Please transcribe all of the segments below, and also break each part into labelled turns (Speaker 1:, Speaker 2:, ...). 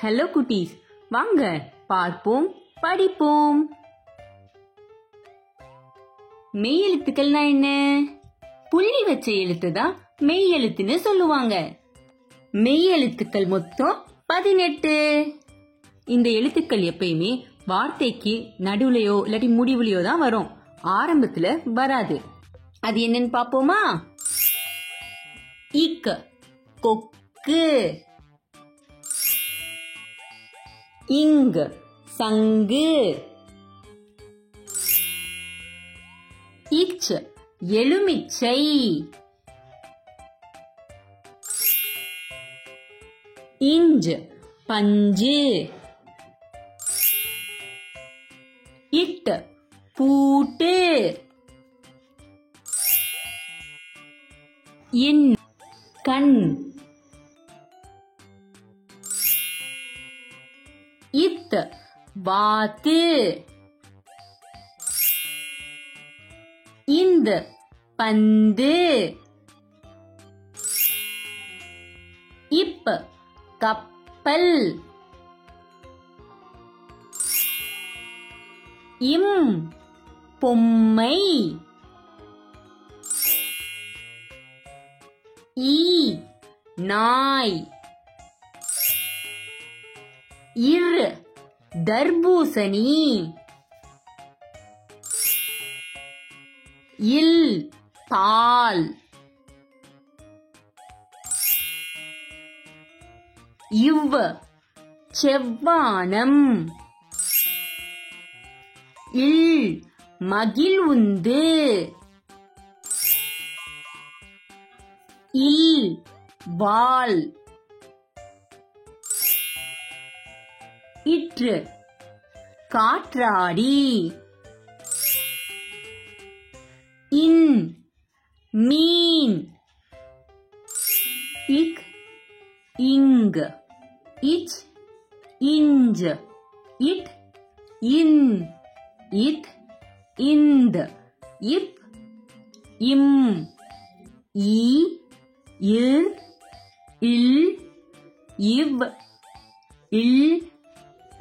Speaker 1: Hello குட்டீஸ், வாங்க பார்ப்போம் படிப்போம். மெய் எழுத்துக்கள்னா என்ன? புள்ளி வச்ச எழுத்து தான் மெய் எழுத்துன்னு சொல்லுவாங்க. மெய் எழுத்துக்கள் மொத்தம் 18. இந்த எழுத்துக்கள் எப்பயுமே வார்த்தைக்கு நடுவுலையோ இல்லாட்டி முடிவுலையோ தான் வரும், ஆரம்பத்துல வராது. அது என்னன்னு பாப்போமா? இக் கொக்கு, இங் சங்கு, இச் எலுமிச்சை, இஞ்ச் பஞ்சு, இட் பூட்டு, இன் கண், இத் வாத்து, இந்த் பந்து, இப் கப்பல், இம் பொம்மை, ஈ நாய், இர் தர்பூசணி, இல் பால், இவ் செவ்வானம், இல் மகிழ்வுந்து, இல் வால், இற்று காற்றாடி, இன் மீன், இக் இங், இச் இஞ்ச், இட் இன், இத் இந்த், இப் இம், ஈ இர் இல், இவ் இல்,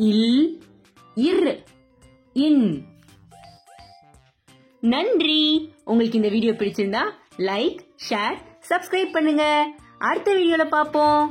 Speaker 1: இல் இர், இன். நன்றி. உங்களுக்கு இந்த வீடியோ பிடிச்சிருந்தா லைக், ஷேர், சப்ஸ்கிரைப் பண்ணுங்க. அடுத்த வீடியோல பாப்போம்.